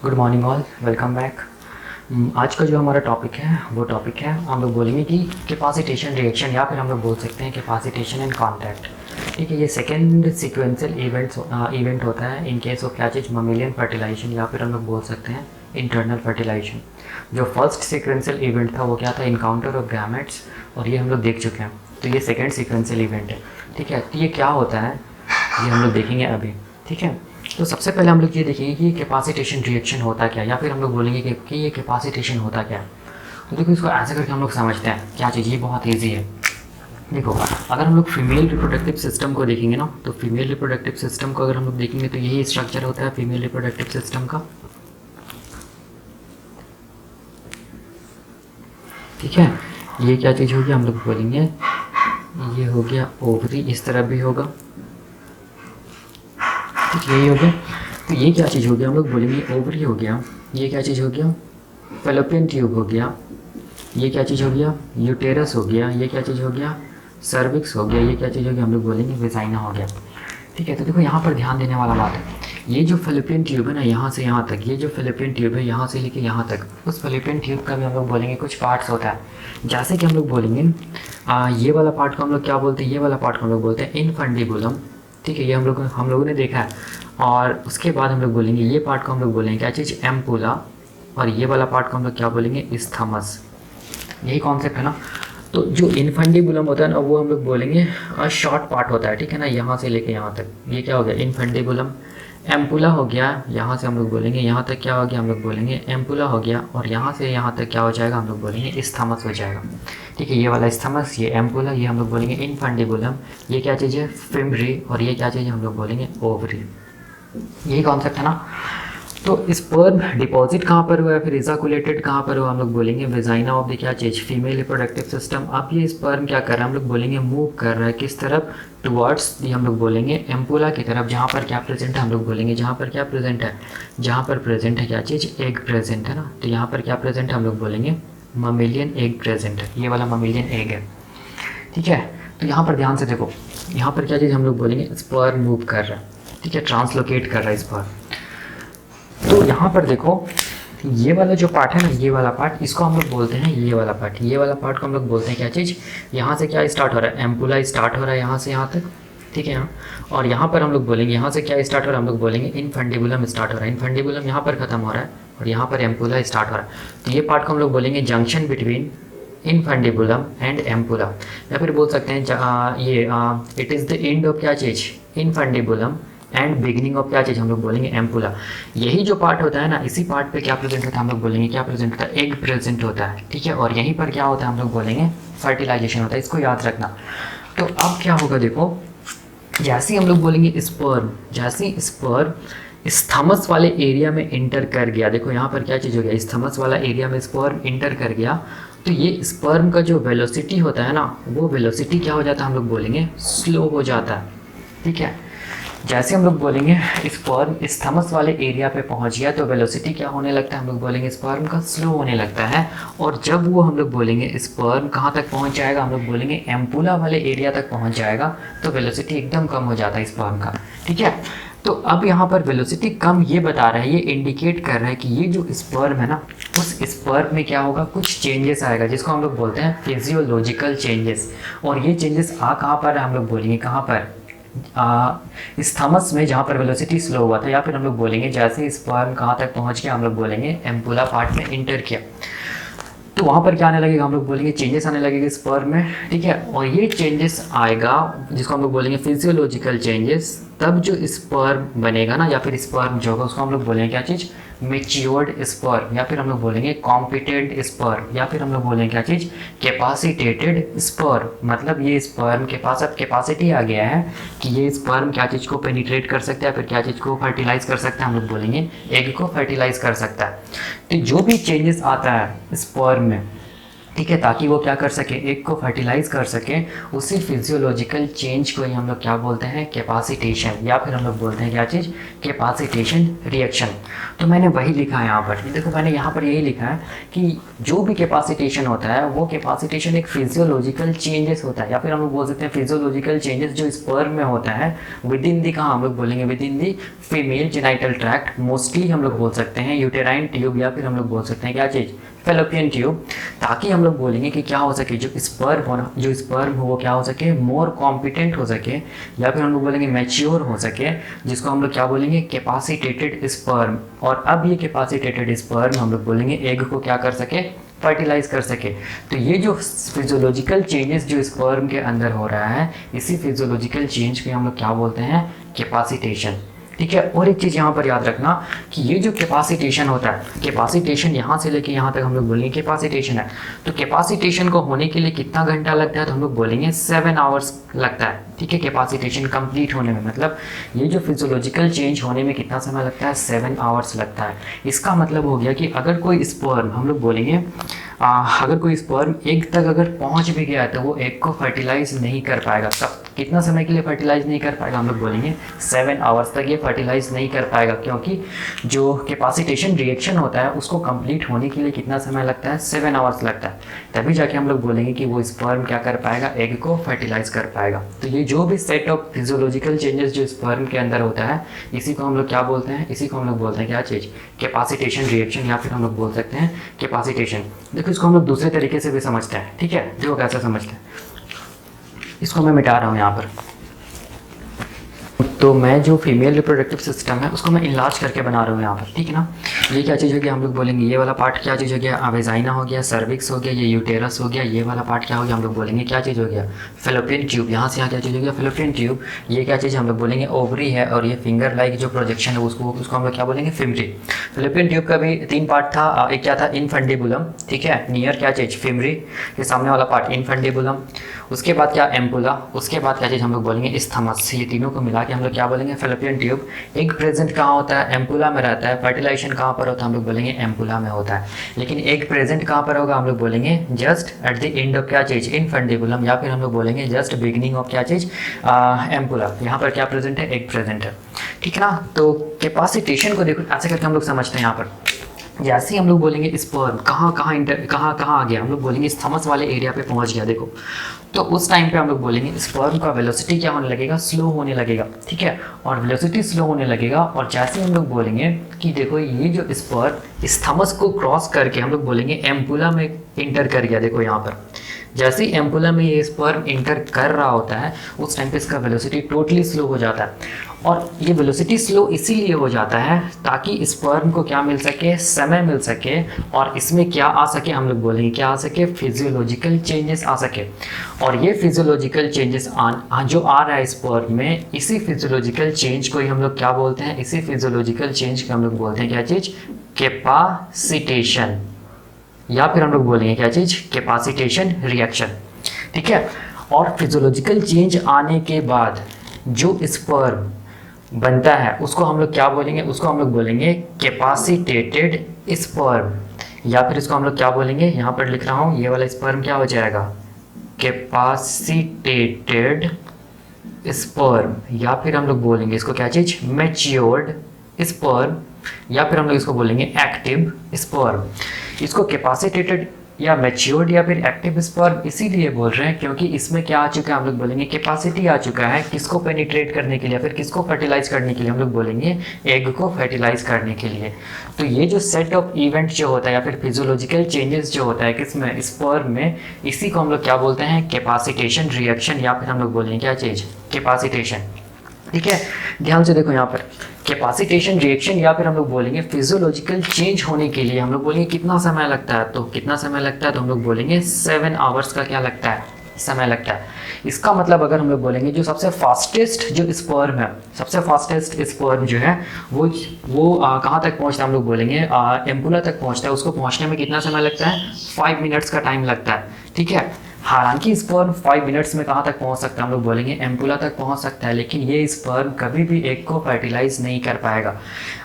Good morning all, welcome back. आज का जो हमारा टॉपिक है वो टॉपिक है, हम लोग बोलेंगे कि कैपेसिटेशन रिएक्शन, या फिर हम लोग बोल सकते हैं कैपेसिटेशन एंड कॉन्टैक्ट। ठीक है, ये सेकेंड सीक्वेंशियल इवेंट होता है इन केस ऑफ क्या चीज़, ममेलियन फर्टिलाइजेशन, या फिर हम लोग बोल सकते हैं इंटरनल फर्टिलाइजेशन। जो फर्स्ट सीक्वेंशियल इवेंट था वो क्या था, इनकाउंटर ऑफ गैमेट्स, और ये हम लोग देख चुके हैं। तो ये सेकेंड सीक्वेंशियल इवेंट है। ठीक है, तो ये क्या होता है ये हम लोग देखेंगे अभी। ठीक है, तो सबसे पहले हम लोग ये देखेंगे कि कैपेसिटेशन रिएक्शन होता क्या, या फिर हम लोग बोलेंगे कि ये कैपेसिटेशन होता क्या। तो देखो, इसको ऐसे करके हम लोग समझते हैं क्या चीज़, ये बहुत ईजी है। देखो, अगर हम लोग फीमेल रिप्रोडक्टिव सिस्टम को देखेंगे ना, तो फीमेल रिप्रोडक्टिव सिस्टम को अगर हम लोग देखेंगे तो यही स्ट्रक्चर होता है फीमेल रिप्रोडक्टिव सिस्टम का। ठीक है, ये क्या चीज़ होगी, हम लोग बोलेंगे ये हो गया ओवरी, इस तरह भी होगा। ठीक, यही हो गया। तो ये क्या चीज़ हो गया, हम लोग बोलेंगे ओवरी हो गया। ये क्या चीज़ हो गया, फैलोपियन ट्यूब हो गया। ये क्या चीज़ हो गया, यूटेरस हो गया। ये क्या चीज़ हो गया, सर्विक्स हो गया। ये क्या चीज़ हो गया, हम लोग बोलेंगे वेजाइना हो गया। ठीक है, तो देखो यहाँ पर ध्यान देने वाला बात है, ये जो फैलोपियन ट्यूब है ना, यहाँ से यहाँ तक, ये जो फैलोपियन ट्यूब है यहाँ से लेके यहाँ तक, उस फैलोपियन ट्यूब का भी हम लोग बोलेंगे कुछ पार्ट्स होता है। जैसे कि हम लोग बोलेंगे ये वाला पार्ट को हम लोग क्या बोलते हैं, ये वाला पार्ट को हम लोग बोलते हैं इनफंडिबुलम। ठीक है, ये हम लोगों ने देखा है। और उसके बाद हम लोग बोलेंगे ये पार्ट को हम लोग बोलेंगे क्या चीज़, एम्पुला। और ये वाला पार्ट को हम लोग क्या बोलेंगे, इस्थमस। यही कॉन्सेप्ट है ना। तो जो इनफंडिबुलम होता है ना, वो हम लोग बोलेंगे शॉर्ट पार्ट होता है। ठीक है ना, यहाँ से लेके यहाँ तक, ये क्या हो गया, इनफंडिबुलम। एम्पुला हो गया, यहाँ से हम लोग बोलेंगे यहाँ तक क्या हो गया, हम लोग बोलेंगे एम्पुला हो गया। और यहाँ से यहाँ तक क्या हो जाएगा, हम लोग बोलेंगे इस्थमस हो जाएगा। ठीक है, ये वाला इस्थमस, ये एम्पुला, ये हम लोग बोलेंगे इनफंडिबुलम। ये क्या चीज़ है, फिम्ब्री। और ये क्या चीज़ है, हम लोग बोलेंगे ओवरी। यही कॉन्सेप्ट है ना। तो स्पर्म डिपॉजिट कहाँ पर हुआ है, फिर इजाकुलेटेड कहाँ पर हुआ, हम लोग बोलेंगे वेजाइना ऑफ द क्या चीज़, फीमेल रिप्रोडक्टिव सिस्टम। अब ये स्पर्म क्या कर रहा है, हम लोग बोलेंगे मूव कर रहा है किस तरफ, टुवर्ड्स, ये हम लोग बोलेंगे एम्पुला की तरफ। जहाँ पर क्या प्रेजेंट है, हम लोग बोलेंगे जहाँ पर क्या प्रेजेंट है, जहाँ पर प्रेजेंट है क्या चीज़, एग प्रेजेंट है ना। तो यहाँ पर क्या प्रेजेंट है, हम लोग बोलेंगे ममेलियन एग प्रेजेंट है। ये वाला ममेलियन एग है। ठीक है, तो यहाँ पर ध्यान से देखो, यहाँ पर क्या चीज़ हम लोग बोलेंगे, स्पर्म मूव कर रहा है। ठीक है, ट्रांसलोकेट कर रहा है स्पर्म। तो यहाँ पर देखो, ये वाला जो पार्ट है ना, ये वाला पार्ट, इसको हम लोग बोलते हैं ये वाला पार्ट। ये वाला पार्ट को हम लोग बोलते हैं क्या चीज़, यहाँ से क्या स्टार्ट हो रहा है, एम्पुला स्टार्ट हो रहा है यहाँ से यहाँ तक। ठीक है, और यहाँ पर हम लोग बोलेंगे यहाँ से क्या स्टार्ट हो रहा है, हम लोग बोलेंगे इनफंडिबुलम स्टार्ट हो रहा है। इनफंडिबुलम यहाँ पर खत्म हो रहा है और यहाँ पर एम्पुला स्टार्ट हो रहा है। तो ये पार्ट को हम लोग बोलेंगे junction between infundibulum and ampulla, या फिर बोल सकते हैं ये it is the end of क्या चीज़, इनफंडिबुलम, एंड बिगनिंग ऑफ क्या चीज़, हम लोग बोलेंगे एम्पुला। यही जो पार्ट होता है ना, इसी पार्ट पे क्या प्रेजेंट होता है, हम लोग बोलेंगे क्या प्रेजेंट होता है, एग प्रेजेंट होता है। ठीक है, और यहीं पर क्या होता है, हम लोग बोलेंगे फर्टिलाइजेशन होता है। इसको याद रखना। तो अब क्या होगा, देखो, जैसे ही हम लोग बोलेंगे स्पर्म, जैसे ही स्पर्म स्थमस वाले एरिया में इंटर कर गया, देखो यहाँ पर क्या चीज़ हो गया, स्थमस वाला एरिया में स्पर्म इंटर कर गया, तो ये स्पर्म का जो वेलोसिटी होता है ना, वो वेलोसिटी क्या हो जाता है, हम लोग बोलेंगे स्लो हो जाता है। ठीक है, जैसे हम लोग बोलेंगे स्पर्म स्थमस वाले एरिया पे पहुंच गया, तो वेलोसिटी क्या होने लगता है, हम लोग बोलेंगे स्पर्म का स्लो होने लगता है। और जब वो हम लोग बोलेंगे स्पर्म कहाँ तक पहुंच जाएगा, हम लोग बोलेंगे एम्पुला वाले एरिया तक पहुंच जाएगा, तो वेलोसिटी एकदम कम हो जाता है स्पर्म का। ठीक है, तो अब यहाँ पर वेलोसिटी कम ये बता रहा है, ये इंडिकेट कर रहा है कि ये जो स्पर्म है ना, उस स्पर्म में क्या होगा, कुछ चेंजेस आएगा, जिसको हम लोग बोलते हैं फिजियोलॉजिकल चेंजेस। और ये चेंजेस कहाँ पर है, हम लोग बोलेंगे कहाँ पर, स्थमस में, जहाँ पर वेलोसिटी स्लो हुआ था, या फिर हम लोग बोलेंगे जैसे स्पर्म कहाँ तक पहुँच गया, हम लोग बोलेंगे एम्पुला पार्ट में इंटर किया, तो वहाँ पर क्या आने लगेगा, हम लोग बोलेंगे चेंजेस आने लगेगा स्पर्म में। ठीक है, और ये चेंजेस आएगा जिसको हम लोग बोलेंगे फिजियोलॉजिकल चेंजेस। तब जो स्पर्म बनेगा ना, या फिर स्पर्म जो होगा, उसको हम लोग बोलेंगे क्या चीज़, मेच्योर्ड स्पर्म, या फिर हम लोग बोलेंगे कॉम्पिटेंट स्पर्म, या फिर हम लोग बोलेंगे क्या चीज़, कैपेसिटेटेड स्पर्म। मतलब ये स्पर्म के पास अब कैपेसिटी आ गया है कि ये स्पर्म क्या चीज़ को पेनिट्रेट कर सकता है, फिर क्या चीज़ को फर्टिलाइज कर सकता है, हम लोग बोलेंगे एग को फर्टिलाइज कर सकता है। तो जो भी चेंजेस आता है स्पर्म में, ठीक है, ताकि वो क्या कर सके, एग को फर्टिलाइज कर सके। उसी फिजियोलॉजिकल चेंज को ही हम लोग क्या बोलते हैं, कैपेसिटेशन, या फिर हम लोग बोलते हैं क्या चीज़, कैपेसिटेशन रिएक्शन। तो मैंने वही लिखा है यहाँ पर, देखो मैंने यहाँ पर यही लिखा है कि जो भी कैपेसिटेशन होता है वो कैपेसिटेशन एक फिजियोलॉजिकल चेंजेस होता है, या फिर हम लोग बोल सकते हैं फिजियोलॉजिकल चेंजेस जो स्पर्म में होता है विद इन दी, कहाँ हम लोग बोलेंगे, with in the female genital tract. Mostly हम लोग बोल सकते हैं यूटेराइन ट्यूब, या फिर हम लोग बोल सकते हैं क्या चीज़, फेलोपियन ट्यूब। ताकि हम लोग बोलेंगे कि क्या हो सके, जो स्पर्म हो वो क्या हो सके, मोर कॉम्पिटेंट हो सके, या फिर हम लोग बोलेंगे मैच्योर हो सके, जिसको हम लोग क्या बोलेंगे, कैपेसिटेटेड स्पर्म। और अब ये कैपेसिटेटेड स्पर्म हम लोग बोलेंगे एग को क्या कर सके, फर्टिलाइज कर सके। तो ये जो फिजियोलॉजिकल चेंजेस जो स्पर्म के अंदर हो रहा है, इसी फिजियोलॉजिकल चेंज को हम लोग क्या बोलते हैं, कैपेसिटेशन। ठीक है, और एक चीज़ यहाँ पर याद रखना कि ये जो कैपेसिटेशन होता है, कैपेसिटेशन यहाँ से लेके यहाँ तक हम लोग बोलेंगे कैपेसिटेशन है। तो कैपेसिटेशन को होने के लिए कितना घंटा लगता है, तो हम लोग बोलेंगे 7 आवर्स लगता है। ठीक है, कैपेसिटेशन कंप्लीट होने में, मतलब ये जो फिजियोलॉजिकल चेंज होने में कितना समय लगता है, 7 आवर्स लगता है। इसका मतलब हो गया कि अगर कोई स्पर्म, हम लोग बोलेंगे अगर कोई स्पर्म एग तक अगर पहुंच भी गया तो वो एग को फर्टिलाइज नहीं कर पाएगा। तब कितना समय के लिए फर्टिलाइज नहीं कर पाएगा, हम लोग बोलेंगे 7 आवर्स तक ये फर्टिलाइज नहीं कर पाएगा, क्योंकि जो कैपेसिटेशन रिएक्शन होता है उसको कंप्लीट होने के लिए कितना समय लगता है, 7 आवर्स लगता है। तभी जाके हम लोग बोलेंगे कि वो स्पर्म क्या कर पाएगा, एग को फर्टिलाइज कर पाएगा। तो ये जो भी सेट ऑफ फिजियोलॉजिकल चेंजेस जो स्पर्म के अंदर होता है, इसी को हम लोग क्या बोलते हैं, इसी को हम लोग बोलते हैं क्या चीज़, कैपेसिटेशन रिएक्शन, या फिर हम लोग बोल सकते हैं कैपेसिटेशन। देखो इसको हम लोग दूसरे तरीके से भी समझते हैं। ठीक है, देखो कैसे समझते हैं, इसको मैं मिटा रहा हूँ यहाँ पर। तो मैं जो फीमेल रिप्रोडक्टिव सिस्टम है उसको मैं इलाज करके बना रहा हूँ यहाँ पर। ठीक है ना, ये क्या चीज़ हो गया, हम लोग बोलेंगे ये वाला पार्ट क्या चीज़ हो गया, वेजाइना हो गया, सर्विक्स हो गया, ये यूटेरस हो गया। ये वाला पार्ट क्या हो गया, हम लोग बोलेंगे क्या चीज़ हो गया, फेलोपियन ट्यूब। यहाँ से यहाँ क्या चीज़ हो गया, फेलोपियन ट्यूब। ये क्या चीज़ हम लोग बोलेंगे, ओवरी है, और ये फिंगर लाइक जो प्रोजेक्शन है उसको हम लोग क्या बोलेंगे, फिमरी। फेलोपियन ट्यूब का भी 3 पार्ट था, एक क्या था, इनफंडिबुलम। ठीक है, नियर क्या चीज़, फिमरी, ये सामने वाला पार्ट इनफंडिबुलम। उसके बाद क्या, एम्पुला। उसके बाद क्या चीज़ हम लोग बोलेंगे, स्थमस। ये तीनों को मिला के हम लोग क्या बोलेंगे, फेलोपियन ट्यूब। एग प्रेजेंट कहाँ होता है, एम्पुला में रहता है। फर्टिलाइजेशन कहाँ पर होता है, हम लोग बोलेंगे एम्पुला में होता है। लेकिन एग प्रेजेंट कहाँ पर होगा, हम लोग बोलेंगे just at the end of क्या चीज़, इनफंडिबुलम, या फिर हम लोग बोलेंगे जस्ट बिगिनिंग ऑफ क्या चीज़, एम्पुला। यहाँ पर क्या प्रेजेंट है, एग प्रेजेंट है। ठीक है ना, तो कैपेसिटेशन को देखो ऐसे करके हम लोग समझते हैं। यहाँ पर जैसे ही हम लोग बोलेंगे स्पर्म कहाँ आ गया, हम लोग बोलेंगे स्थमस वाले एरिया पे पहुंच गया। देखो, तो उस टाइम पे हम लोग बोलेंगे स्पर्म का वेलोसिटी क्या होने लगेगा, स्लो होने लगेगा। ठीक है, और वेलोसिटी स्लो होने लगेगा। और जैसे ही हम लोग बोलेंगे कि देखो ये जो स्पर्म स्थमस को क्रॉस करके हम लोग बोलेंगे एम्पुला में इंटर कर गया। देखो यहाँ पर जैसे ही एम्पुला में ये स्पर्म इंटर कर रहा होता है, उस टाइम पे इसका वेलोसिटी टोटली स्लो हो जाता है। और ये वेलोसिटी स्लो इसीलिए हो जाता है ताकि स्पर्म को क्या मिल सके, समय मिल सके, और इसमें क्या आ सके, हम लोग बोलेंगे क्या आ सके, फिजियोलॉजिकल चेंजेस आ सके। और ये फिजियोलॉजिकल चेंजेस जो आ रहा है स्पर्म में, इसी फिजियोलॉजिकल चेंज को ही हम लोग क्या बोलते हैं, इसी फिजियोलॉजिकल चेंज को हम लोग बोलते हैं क्या चीज़, कैपेसिटेशन, या फिर हम लोग बोलेंगे क्या चीज़, कैपेसिटेशन रिएक्शन। ठीक है, और फिजियोलॉजिकल चेंज आने के बाद जो स्पर्म बनता है उसको हम लोग क्या बोलेंगे, उसको हम लोग बोलेंगे कैपेसिटेटेड स्पर्म, या फिर इसको हम लोग क्या बोलेंगे, यहाँ पर लिख रहा हूँ, ये वाला स्पर्म क्या हो जाएगा, कैपेसिटेटेड स्पर्म, या फिर हम लोग बोलेंगे इसको क्या चीज़, मैच्योर्ड स्पर्म, या फिर हम लोग इसको बोलेंगे एक्टिव स्पर्म। इसको कैपेसिटेटेड या मैच्योर्ड या फिर एक्टिव स्पर्म इसीलिए बोल रहे हैं क्योंकि इसमें क्या आ चुका है, हम लोग बोलेंगे कैपेसिटी आ चुका है, किसको पेनिट्रेट करने के लिए, फिर किसको फर्टिलाइज करने के लिए, हम लोग बोलेंगे एग को फर्टिलाइज करने के लिए। तो ये जो सेट ऑफ इवेंट जो होता है या फिर फिजियोलॉजिकल चेंजेस जो होता है किसमें, स्पर्म में, इसी को हम लोग क्या बोलते हैं, कैपेसिटेशन रिएक्शन, या फिर हम लोग बोलेंगे क्या चीज़, कैपेसिटेशन। ठीक है, ध्यान से देखो यहाँ पर कैपेसिटेशन रिएक्शन, या फिर हम लोग बोलेंगे फिजियोलॉजिकल चेंज होने के लिए हम लोग बोलेंगे कितना समय लगता है, तो कितना समय लगता है, तो हम लोग बोलेंगे 7 आवर्स का क्या लगता है, समय लगता है। इसका मतलब अगर हम लोग बोलेंगे जो सबसे फास्टेस्ट जो स्पर्म है, सबसे फास्टेस्ट स्पर्म जो है वो कहाँ तक पहुँचता है, हम लोग बोलेंगे एम्पुला तक पहुँचता है। उसको पहुँचने में कितना समय लगता है, 5 मिनट्स का टाइम लगता है। ठीक है, हालांकि स्पर्म 5 मिनट्स में कहाँ तक पहुँच सकता है, हम लोग बोलेंगे एम्पुला तक पहुँच सकता है, लेकिन ये स्पर्म कभी भी एग को फर्टिलाइज नहीं कर पाएगा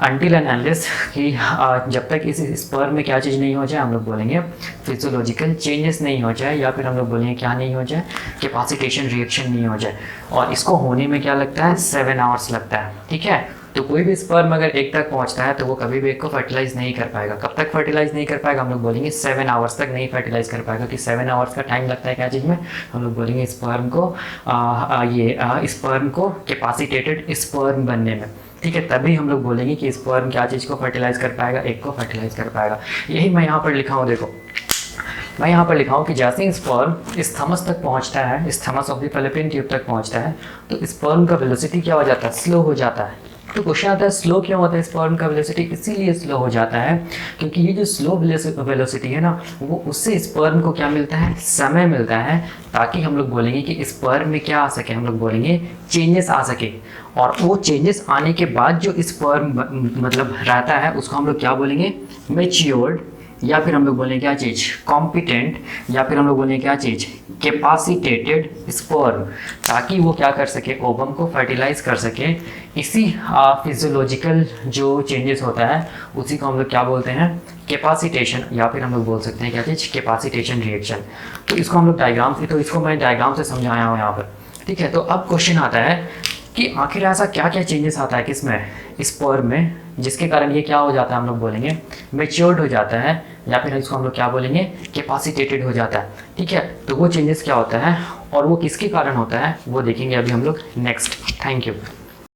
अनटिल एंड अनलेस कि जब तक इस स्पर्म में क्या चीज़ नहीं हो जाए, हम लोग बोलेंगे फिजियोलॉजिकल चेंजेस नहीं हो जाए, या फिर हम लोग बोलेंगे क्या नहीं हो जाए, कैपेसिटेशन रिएक्शन नहीं हो जाए। और इसको होने में क्या लगता है, 7 आवर्स लगता है। ठीक है, तो कोई भी स्पर्म अगर एग तक पहुंचता है तो वो कभी भी एग को फर्टिलाइज नहीं कर पाएगा। कब तक फर्टिलाइज नहीं कर पाएगा, हम लोग बोलेंगे 7 आवर्स तक नहीं फर्टिलाइज कर पाएगा। कि 7 आवर्स का टाइम लगता है क्या चीज़ में, हम लोग बोलेंगे स्पर्म को स्पर्म को कैपेसिटेटेड स्पर्म बनने में। ठीक है, तभी हम लोग बोलेंगे कि स्पर्म क्या चीज़ को फर्टिलाइज कर पाएगा, एग को फर्टिलाइज कर पाएगा। यही मैं यहाँ पर लिखा हूँ, देखो मैं यहाँ पर लिखा हूँ कि जैसे ही स्पर्म इस थमस तक पहुँचता है, इस Thomas of the fallopian tube तक पहुँचता है, तो स्पर्म का वेलोसिटी क्या हो जाता है, स्लो हो जाता है। तो क्वेश्चन आता है स्लो क्यों होता है स्पर्म का वेलोसिटी, इसीलिए स्लो हो जाता है क्योंकि ये जो स्लो वेलोसिटी है ना, वो उससे स्पर्म को क्या मिलता है, समय मिलता है, ताकि हम लोग बोलेंगे कि स्पर्म में क्या आ सके, हम लोग बोलेंगे चेंजेस आ सके। और वो चेंजेस आने के बाद जो स्पर्म मतलब रहता है उसको हम लोग क्या बोलेंगे, मैच्योर्ड, या फिर हम लोग बोलेंगे क्या चीज़, कॉम्पिटेंट, या फिर हम लोग बोलेंगे क्या चीज़, कैपेसिटेटेड स्पर्म, ताकि वो क्या कर सके, ओवम को फर्टिलाइज कर सके। इसी फिजियोलॉजिकल जो चेंजेस होता है उसी को हम लोग क्या बोलते हैं, कैपेसिटेशन, या फिर हम लोग बोल सकते हैं क्या चीज़, कैपेसिटेशन रिएक्शन। तो इसको हम लोग इसको मैं डायग्राम से समझाया हूँ यहाँ पर। ठीक है, तो अब क्वेश्चन आता है कि आखिर ऐसा क्या क्या चेंजेस आता है किसमें, स्पर्म में, जिसके कारण ये क्या हो जाता है, हम लोग बोलेंगे मैच्योर्ड हो जाता है, या फिर इसको हम लोग क्या बोलेंगे, कैपेसिटेटेड हो जाता है। ठीक है, तो वो चेंजेस क्या होता है और वो किसके कारण होता है वो देखेंगे अभी हम लोग नेक्स्ट। Thank you.